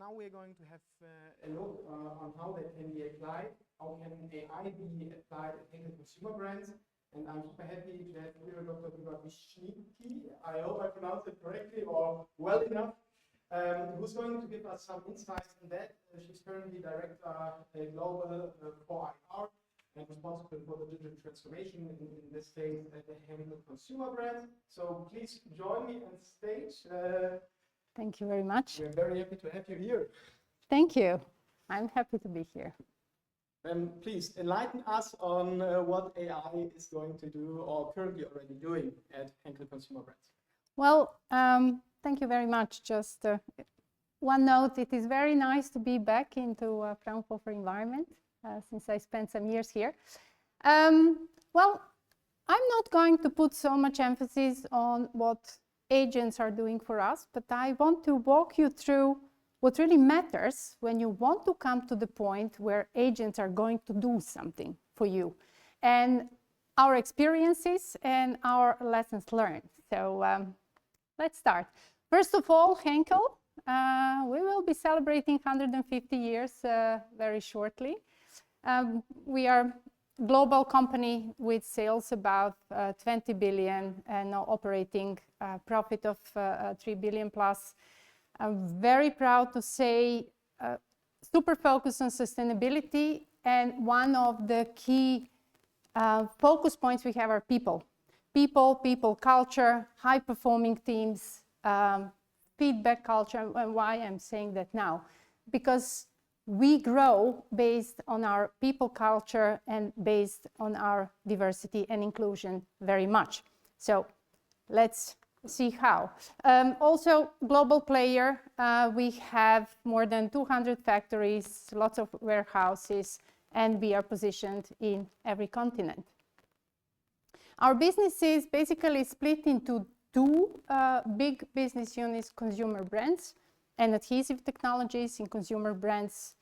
now we're going to have a look on how that can be applied. How can AI be applied at Henkel consumer brands? And I'm super happy to have here Dr. Visnjicki. I hope I pronounced it correctly or well enough. Who's going to give us some insights on that. She's currently Director Global for IR and responsible for the digital transformation in this case at the Henkel consumer brand. So please join me on stage. Thank you very much. We're very happy to have you here. Thank you. I'm happy to be here. Please enlighten us on what AI is going to do or currently already doing at Henkel consumer brands. Well, thank you very much. Just one note, it is very nice to be back into a Fraunhofer environment since I spent some years here. Well, I'm not going to put so much emphasis on what agents are doing for us, but I want to walk you through what really matters when you want to come to the point where agents are going to do something for you, and our experiences and our lessons learned. So let's start. First of all, Henkel, we will be celebrating 150 years very shortly. We are a global company with sales about 20 billion and operating profit of 3 billion plus. I'm very proud to say super focused on sustainability, and one of the key focus points we have are people. People culture, high-performing teams, feedback culture. And why I'm saying that now? Because we grow based on our people culture and based on our diversity and inclusion very much. So let's see how. Also, global player. We have more than 200 factories, lots of warehouses, and we are positioned in every continent. Our business is basically split into two big business units: consumer brands and adhesive technologies. In consumer brands,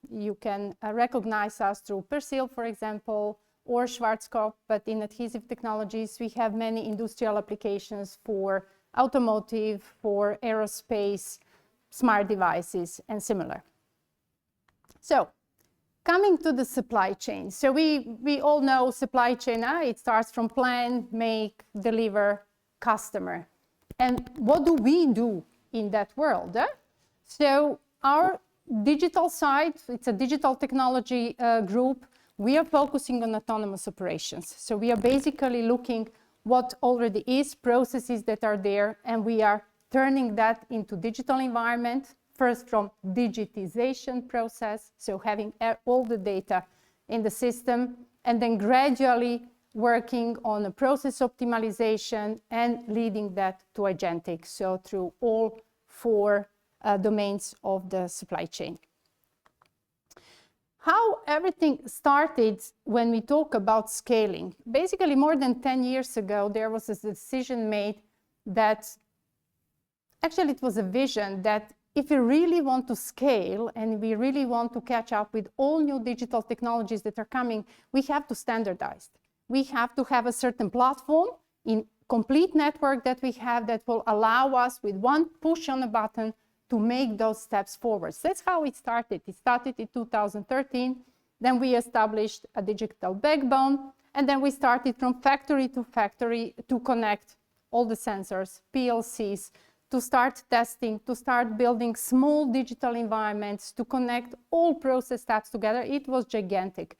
you can recognize us through Persil, for example, or Schwarzkopf, but in adhesive technologies, we have many industrial applications for automotive, for aerospace, smart devices, and similar. So, coming to the supply chain. So we all know supply chain, it starts from plan, make, deliver, customer. And what do we do in that world? So our digital side, it's a digital technology group. We are focusing on autonomous operations. So we are basically looking what already is, processes that are there, and we are turning that into digital environment, first from digitization process, so having all the data in the system, and then gradually working on a process optimization and leading that to agentic, so through all four domains of the supply chain. How everything started when we talk about scaling. Basically, more than 10 years ago, there was a decision made that, actually it was a vision that if we really want to scale and we really want to catch up with all new digital technologies that are coming, we have to standardize. We have to have a certain platform in complete network that we have that will allow us with one push on a button to make those steps forward. So that's how it started. It started in 2013. Then we established a digital backbone. And then we started from factory to connect all the sensors, PLCs, to start testing, to start building small digital environments, to connect all process steps together. It was gigantic.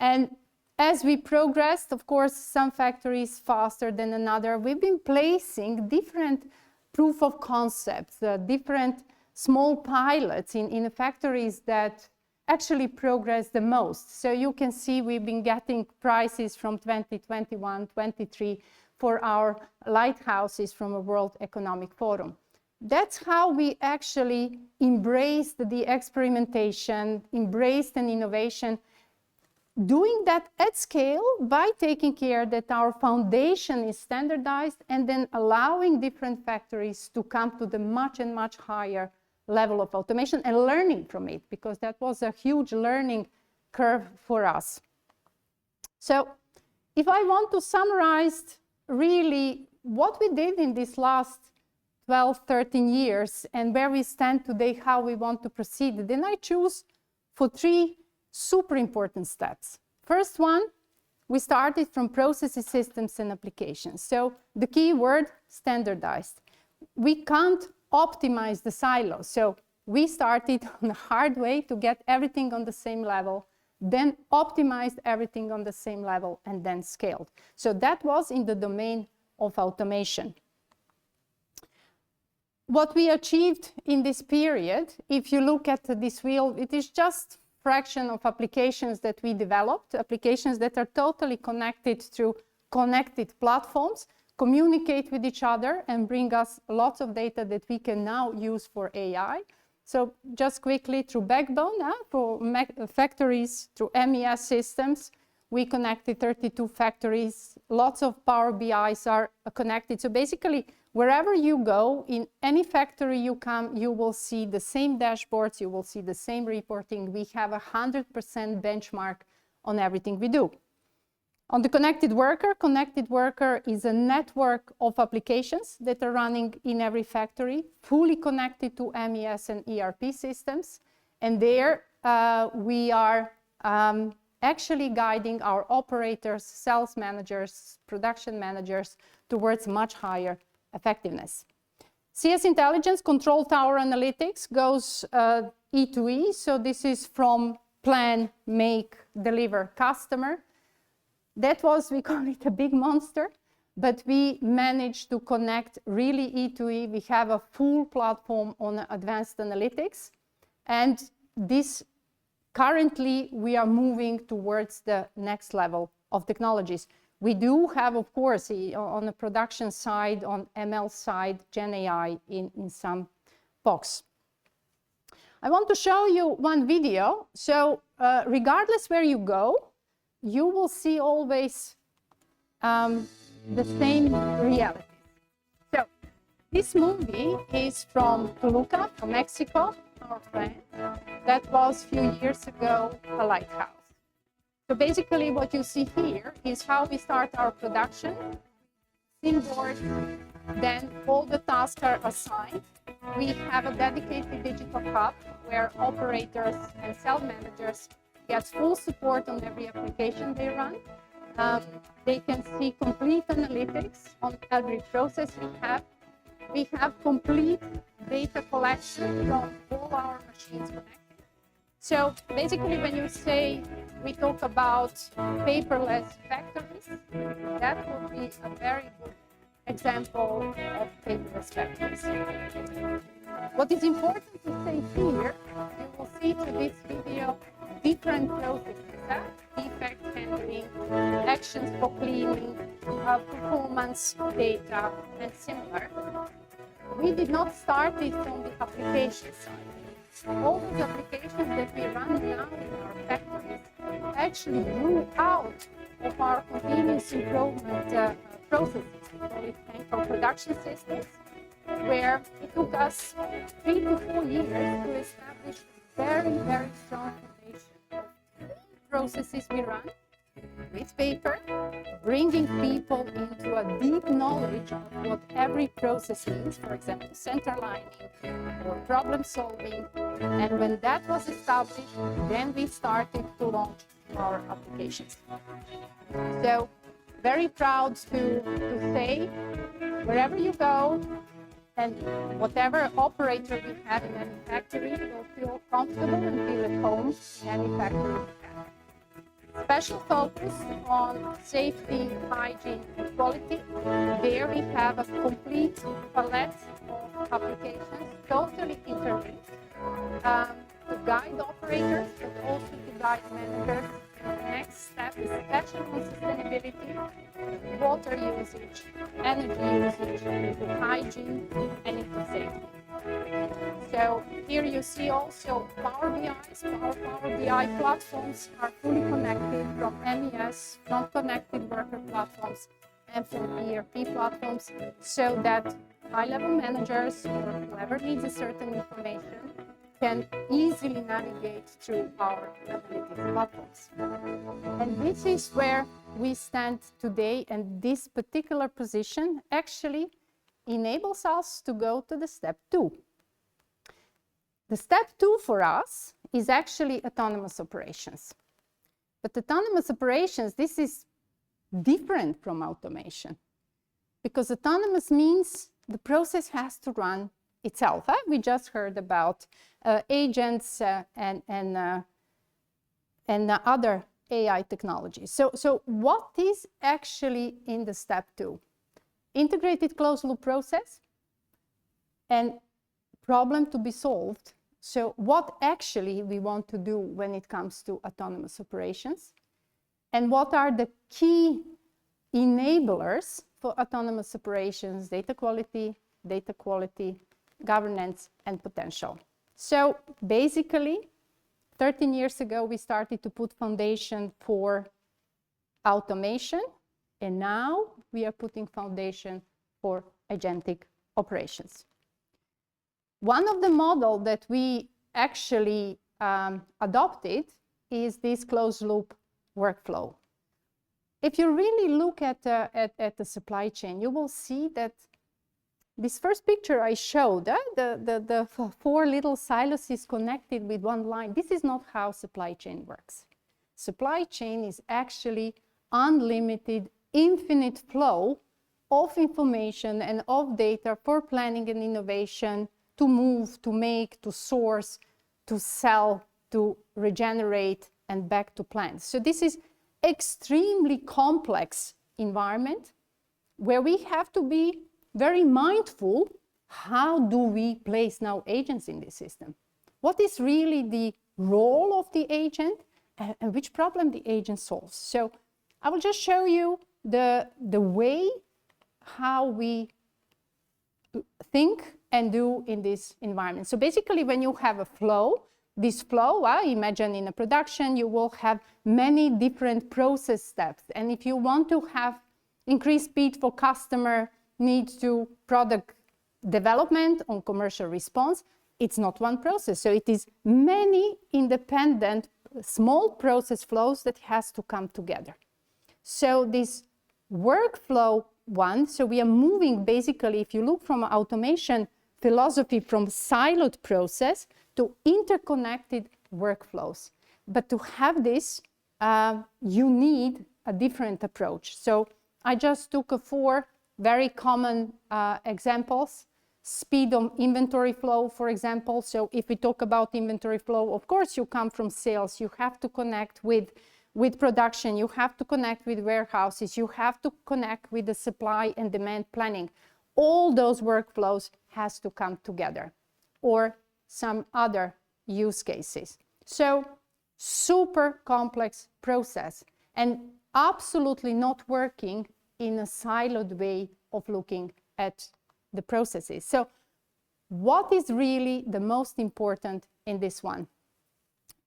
And as we progressed, of course, some factories faster than another, we've been placing different proof of concepts, different small pilots in the factories that actually progress the most. So you can see we've been getting prizes from 2021, 23 for our lighthouses from a World Economic Forum. That's how we actually embraced the experimentation, embraced an innovation, doing that at scale by taking care that our foundation is standardized and then allowing different factories to come to the much and much higher level of automation and learning from it, because that was a huge learning curve for us. So if I want to summarize really what we did in these last 12, 13 years and where we stand today, how we want to proceed, then I choose for 3 super important steps. First one, we started from processes, systems, and applications. So the key word, standardized. We can't optimize the silos. So we started on the hard way to get everything on the same level, then optimized everything on the same level, and then scaled. So that was in the domain of automation. What we achieved in this period, if you look at this wheel, it is just fraction of applications that we developed, applications that are totally connected through connected platforms, communicate with each other and bring us lots of data that we can now use for AI. So just quickly, through backbone, for factories, through MES systems, we connected 32 factories. Lots of Power BIs are connected. So basically, wherever you go, in any factory you come, you will see the same dashboards, you will see the same reporting. We have 100% benchmark on everything we do. On the connected worker is a network of applications that are running in every factory, fully connected to MES and ERP systems. And there we are actually guiding our operators, sales managers, production managers towards much higher effectiveness. CS Intelligence Control Tower Analytics goes E2E. So this is from plan, make, deliver, customer. That was, we call it a big monster, but we managed to connect really E2E. We have a full platform on advanced analytics. And this currently we are moving towards the next level of technologies. We do have, of course, on the production side, on ML side, Gen AI in some box. I want to show you one video. So regardless where you go, you will see always the same reality. So this movie is from Toluca, from Mexico, our friend. That was a few years ago, a lighthouse. So basically what you see here is how we start our production. Sim board, then all the tasks are assigned. We have a dedicated digital hub where operators and cell managers get full support on every application they run. They can see complete analytics on every process we have. We have complete data collection from all our machines connected. So basically when you say we talk about paperless factories, that would be a very good example of paperless factories. What is important to say here, you will see through this video different processes, defect handling, actions for cleaning, performance data, and similar. We did not start it from the application side. All these applications that we run now in our factories actually grew out of our continuous improvement processes. We call it Henkel production systems, where it took us 3 to 4 years to establish very, very strong foundation of processes we run with paper, bringing people into a deep knowledge of what every process means, for example, center lining or problem solving. And when that was established, then we started to launch our applications. So very proud to say, wherever you go, and whatever operator we have in any factory will feel comfortable and feel at home in any factory we have. Special focus on safety, hygiene, and quality. There we have a complete palette of applications, totally interlinked, to guide operators, but also to guide managers. And the next step is especially on sustainability, water usage, energy usage, into hygiene, and into safety. So here you see also Power BIs. Power BI platforms are fully connected from MES, from connected worker platforms, and from ERP platforms, so that high-level managers or whoever needs a certain information can easily navigate through our analytics platforms. And this is where we stand today, and this particular position actually enables us to go to the step 2. The step 2 for us is actually autonomous operations. But autonomous operations, this is different from automation, because autonomous means the process has to run itself. We just heard about agents and other AI technologies. So what is actually in the step 2? Integrated closed loop process and problem to be solved. So what actually we want to do when it comes to autonomous operations, and what are the key enablers for autonomous operations: data quality, governance, and potential. So basically, 13 years ago, we started to put foundation for automation, and now we are putting foundation for agentic operations. One of the models that we actually adopted is this closed loop workflow. If you really look at the supply chain, you will see that this first picture I showed, the 4 little silos is connected with one line. This is not how supply chain works. Supply chain is actually unlimited, infinite flow of information and of data for planning and innovation, to move, to make, to source, to sell, to regenerate, and back to plants. So this is extremely complex environment where we have to be very mindful. How do we place now agents in this system? What is really the role of the agent, and which problem the agent solves? So I will just show you the way how we think and do in this environment. So basically, when you have a flow, this flow, imagine in a production, you will have many different process steps. And if you want to have increased speed for customer needs to product development on commercial response, it's not one process. So it is many independent small process flows that has to come together. So this workflow one, so we are moving basically, if you look from automation philosophy, from siloed process to interconnected workflows. But to have this, you need a different approach. So I just took 4 very common examples. Speed of inventory flow, for example. So if we talk about inventory flow, of course, you come from sales. You have to connect with production. You have to connect with warehouses. You have to connect with the supply and demand planning. All those workflows has to come together, or some other use cases. So super complex process, and absolutely not working in a siloed way of looking at the processes. So what is really the most important in this one?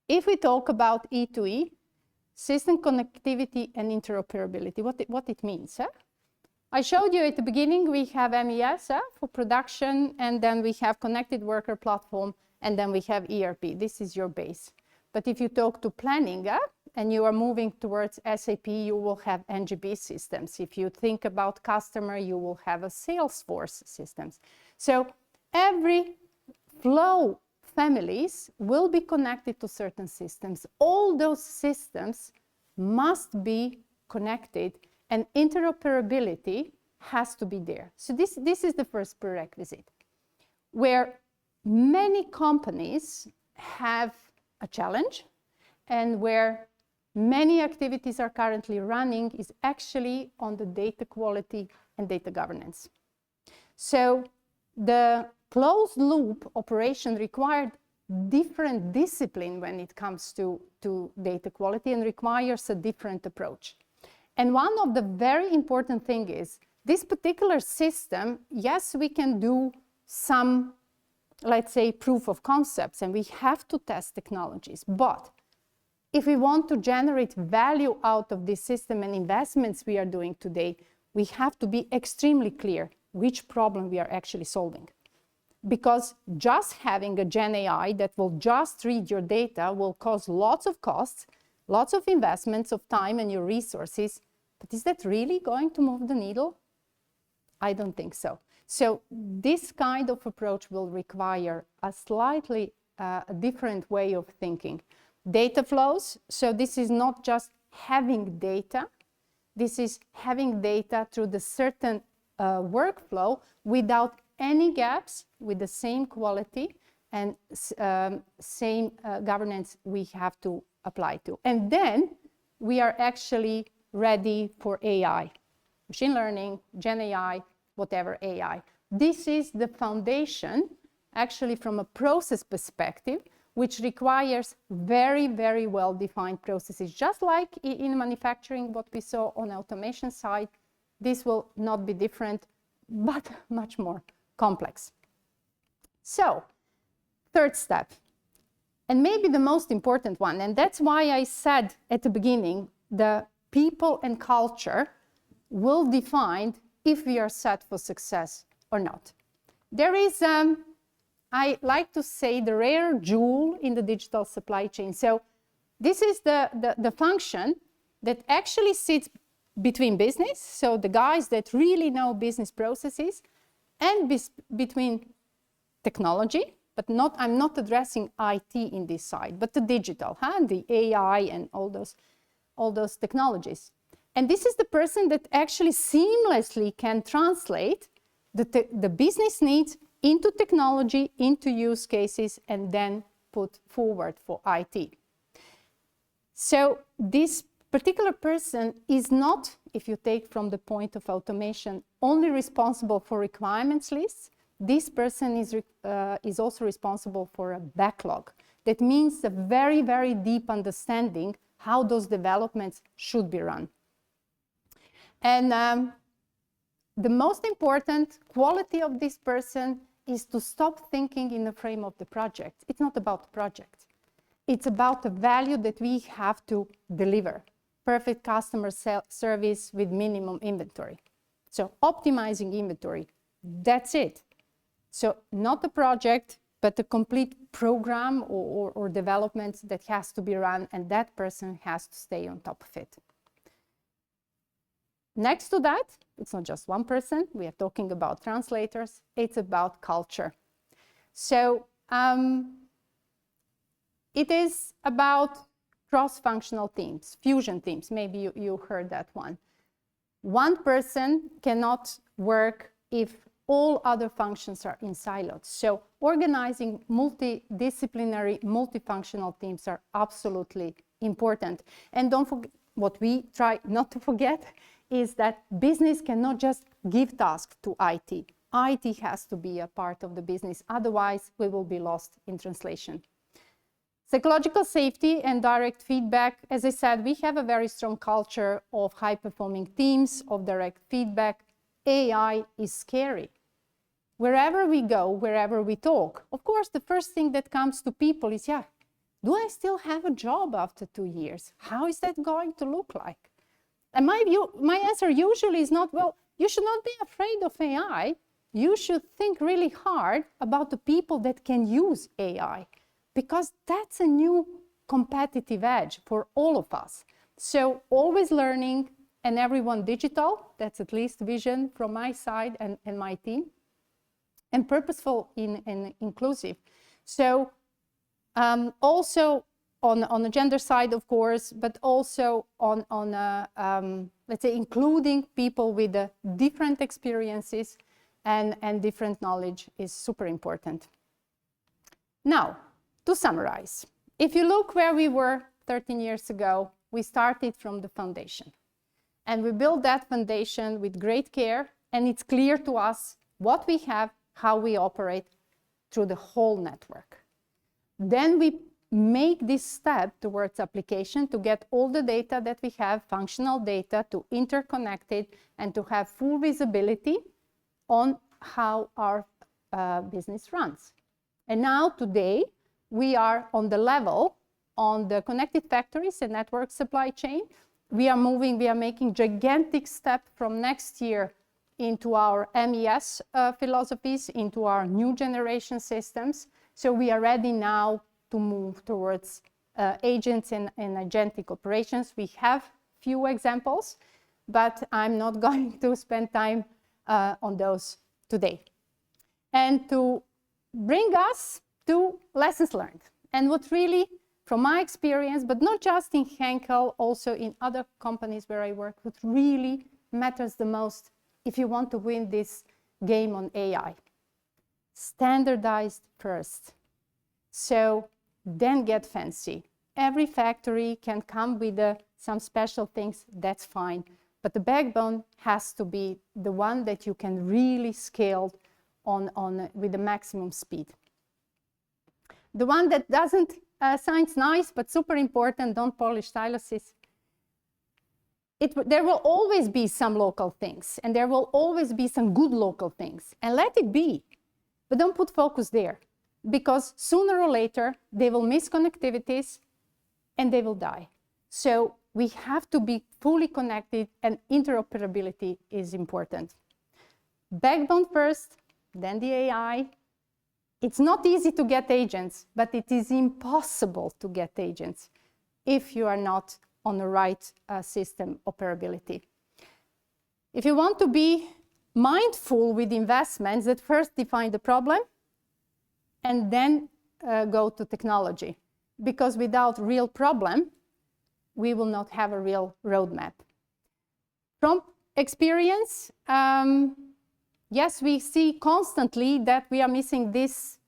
If we talk about E2E, system connectivity and interoperability, what it means. I showed you at the beginning, we have MES for production, and then we have connected worker platform, and then we have ERP. This is your base. But if you talk to planning and you are moving towards SAP, you will have NGB systems. If you think about customer, you will have a Salesforce systems. So every flow families will be connected to certain systems. All those systems must be connected, and interoperability has to be there. So this is the first prerequisite, where many companies have a challenge, and where many activities are currently running is actually on the data quality and data governance. So the closed loop operation required different discipline when it comes to data quality, and requires a different approach. And one of the very important thing is this particular system, yes, we can do some, let's say, proof of concepts, and we have to test technologies. But if we want to generate value out of this system and investments we are doing today, we have to be extremely clear which problem we are actually solving. Because just having a Gen AI that will just read your data will cause lots of costs, lots of investments of time and your resources. But is that really going to move the needle? I don't think so. So this kind of approach will require a slightly different way of thinking. Data flows, so this is not just having data, this is having data through the certain workflow without any gaps, with the same quality and same governance we have to apply to. And then we are actually ready for AI, machine learning, Gen AI, whatever AI. This is the foundation, actually from a process perspective, which requires very, very well-defined processes. Just like in manufacturing, what we saw on the automation side, this will not be different, but much more complex. So, third step, and maybe the most important one, and that's why I said at the beginning, the people and culture will define if we are set for success or not. There is, I like to say, the rare jewel in the digital supply chain. So this is the function that actually sits between business, so the guys that really know business processes, and between technology, but I'm not addressing IT in this side, but the digital, the AI and all those technologies. And this is the person that actually seamlessly can translate the business needs into technology, into use cases, and then put forward for IT. So this particular person is not, if you take from the point of automation, only responsible for requirements lists. This person is also responsible for a backlog. That means a very, very deep understanding how those developments should be run. And the most important quality of this person is to stop thinking in the frame of the project. It's not about the project. It's about the value that we have to deliver. Perfect customer service with minimum inventory. So optimizing inventory, that's it. So not a project, but a complete program or development that has to be run, and that person has to stay on top of it. Next to that, it's not just one person. We are talking about translators. It's about culture. So it is about cross-functional teams, fusion teams. Maybe you heard that one. One person cannot work if all other functions are in silos. So organizing multidisciplinary, multifunctional teams are absolutely important. And don't forget, what we try not to forget is that business cannot just give tasks to IT. IT has to be a part of the business, otherwise we will be lost in translation. Psychological safety and direct feedback. As I said, we have a very strong culture of high-performing teams, of direct feedback. AI is scary. Wherever we go, wherever we talk, of course, the first thing that comes to people is, yeah, do I still have a job after 2 years? How is that going to look like? And my answer usually is not, well, you should not be afraid of AI. You should think really hard about the people that can use AI, because that's a new competitive edge for all of us. So always learning and everyone digital, that's at least vision from my side and my team, and purposeful and inclusive. So also on the gender side, of course, but also on let's say, including people with different experiences and different knowledge is super important. Now, to summarize, if you look where we were 13 years ago, we started from the foundation. And we built that foundation with great care, and it's clear to us what we have, how we operate through the whole network. Then we make this step towards application to get all the data that we have, functional data, to interconnect it and to have full visibility on how our business runs. And now today, we are on the level on the connected factories and network supply chain. We are making gigantic step from next year into our MES philosophies, into our new generation systems. So we are ready now to move towards agents and agentic operations. We have few examples, but I'm not going to spend time on those today, and to bring us to lessons learned. And what really, from my experience, but not just in Henkel, also in other companies where I work, what really matters the most if you want to win this game on AI. Standardized first. So then get fancy. Every factory can come with some special things, that's fine. But the backbone has to be the one that you can really scale with the maximum speed. The one that doesn't sounds nice, but super important, don't polish styluses. There will always be some local things, and there will always be some good local things, and let it be. But don't put focus there, because sooner or later, they will miss connectivities, and they will die. So we have to be fully connected, and interoperability is important. Backbone first, then the AI. It's not easy to get agents, but it is impossible to get agents if you are not on the right system operability. If you want to be mindful with investments, that first define the problem and then go to technology. Because without real problem, we will not have a real roadmap. From experience, yes, we see constantly that we are missing this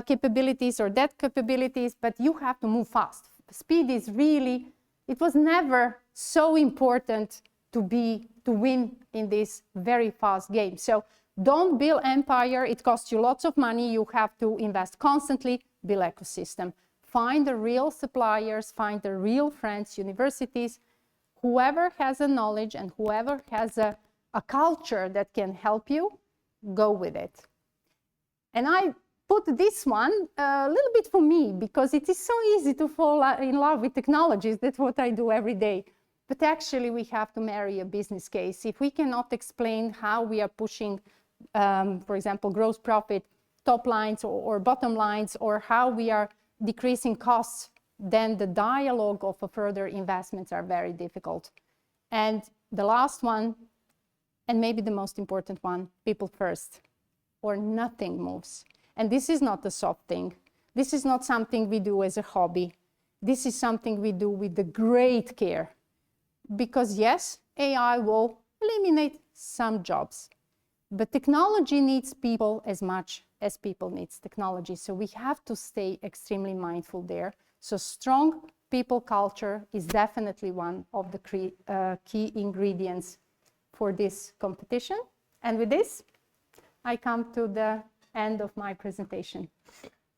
capabilities or that capabilities, but you have to move fast. Speed is really, it was never so important to win in this very fast game. So don't build empire, it costs you lots of money, you have to invest constantly, build ecosystem. Find the real suppliers, find the real friends, universities, whoever has a knowledge and whoever has a culture that can help you, go with it. And I put this one a little bit for me, because it is so easy to fall in love with technologies. That's what I do every day. But actually, we have to marry a business case. If we cannot explain how we are pushing, for example, gross profit, top lines or bottom lines, or how we are decreasing costs, then the dialogue of further investments are very difficult. And the last one, and maybe the most important one, people first, or nothing moves. And this is not a soft thing. This is not something we do as a hobby. This is something we do with the great care. Because yes, AI will eliminate some jobs, but technology needs people as much as people needs technology. So we have to stay extremely mindful there. So strong people culture is definitely one of the key ingredients for this competition. And with this, I come to the end of my presentation.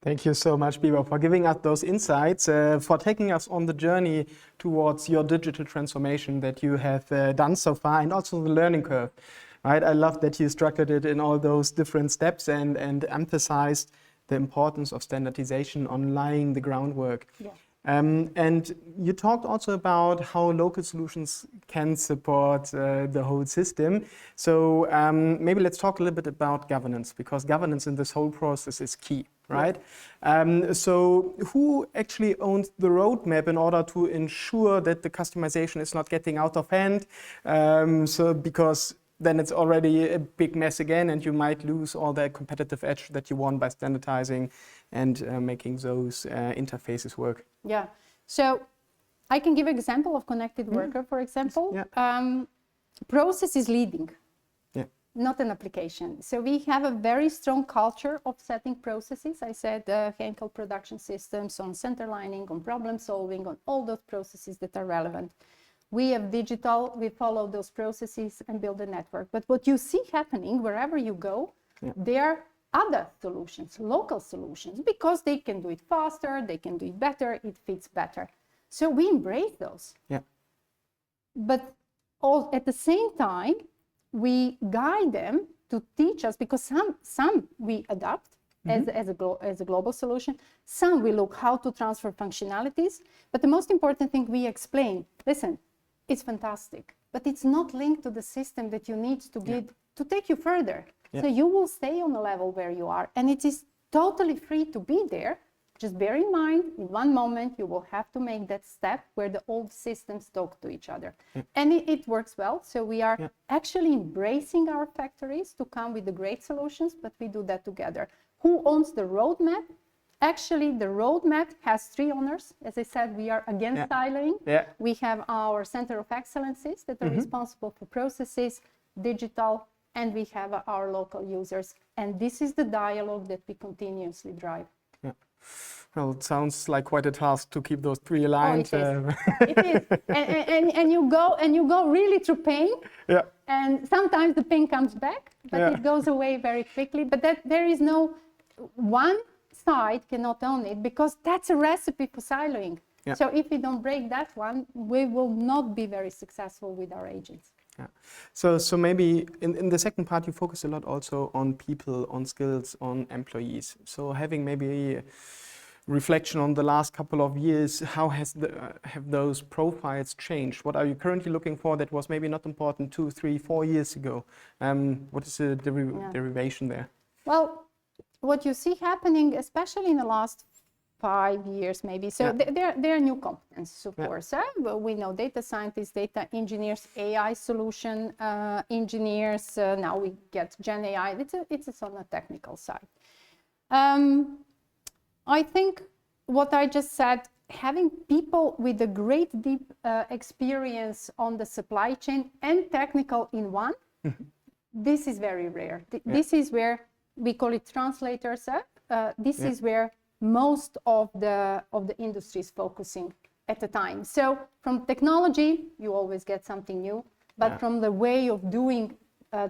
Thank you so much, Biba, for giving us those insights, for taking us on the journey towards your digital transformation that you have done so far, and also the learning curve. Right? I love that you structured it in all those different steps and emphasized the importance of standardization on laying the groundwork. Yeah. And you talked also about how local solutions can support the whole system. So maybe let's talk a little bit about governance, because governance in this whole process is key, right? Yeah. So who actually owns the roadmap in order to ensure that the customization is not getting out of hand? Because then it's already a big mess again, and you might lose all that competitive edge that you won by standardizing and making those interfaces work. Yeah, so I can give an example of connected worker, for example. Yeah. Process is leading, not an application. So we have a very strong culture of setting processes. I said Henkel production systems on center lining, on problem solving, on all those processes that are relevant. We have digital, we follow those processes and build a network. But what you see happening wherever you go, there are other solutions, local solutions, because they can do it faster, they can do it better, it fits better. So we embrace those. Yeah. But at the same time, we guide them to teach us, because some we adopt as a global solution, some we look how to transfer functionalities, but the most important thing we explain, listen, it's fantastic, but it's not linked to the system that you need to get to take you further. Yeah. So you will stay on the level where you are, and it is totally free to be there, Just bear in mind, in one moment, you will have to make that step where the old systems talk to each other. And it works well. So we are actually embracing our factories to come with the great solutions, but we do that together. Who owns the roadmap? Actually, the roadmap has 3 owners. As I said, we are against siloing. We have our Center of Excellences that are responsible for processes, digital, and we have our local users. And this is the dialogue that we continuously drive. Well, it sounds like quite a task to keep those 3 aligned. Oh, it is. And you go really through pain. And sometimes the pain comes back, but it goes away very quickly. But there is no one side cannot own it, because that's a recipe for siloing. So if we don't break that one, we will not be very successful with our agents. So maybe in the second part, you focus a lot also on people, on skills, on employees. So having maybe a reflection on the last couple of years, how have those profiles changed? What are you currently looking for that was maybe not important 2, 3, 4 years ago? What is the derivation there? Well, what you see happening, especially in the last 5 years maybe, so there are new competencies, of course. We know data scientists, data engineers, AI solution engineers, now we get Gen AI, it's on the technical side. I think what I just said, having people with a great deep experience on the supply chain and technical in one, this is very rare. This is where we call it translators. This is where most of the industry is focusing at the time. So from technology, you always get something new, but from the way of doing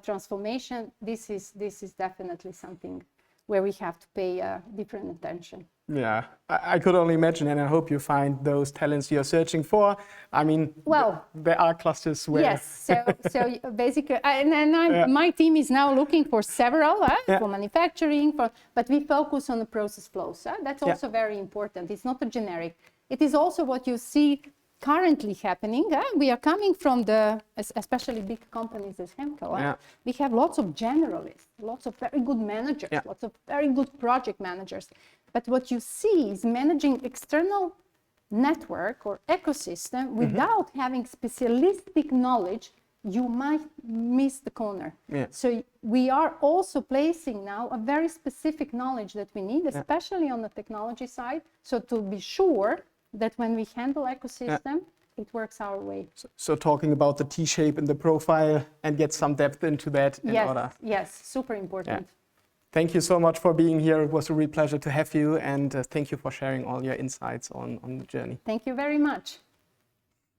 transformation, this is definitely something where we have to pay different attention. Yeah, I could only imagine, and I hope you find those talents you're searching for. I mean, well, there are clusters where... Yes, so basically, my team is now looking for several, for manufacturing, but we focus on the process flows. That's also very important. It's not a generic. It is also what you see currently happening. We are coming from especially big companies as Henkel. We have lots of generalists, lots of very good managers, lots of very good project managers. But what you see is managing external network or ecosystem without having specialistic knowledge, you might miss the corner. So we are also placing now a very specific knowledge that we need, especially on the technology side, so to be sure that when we handle ecosystem, it works our way. So talking about the T-shape in the profile and get some depth into that in order. Yes, super important. Thank you so much for being here. It was a real pleasure to have you, and thank you for sharing all your insights on the journey. Thank you very much.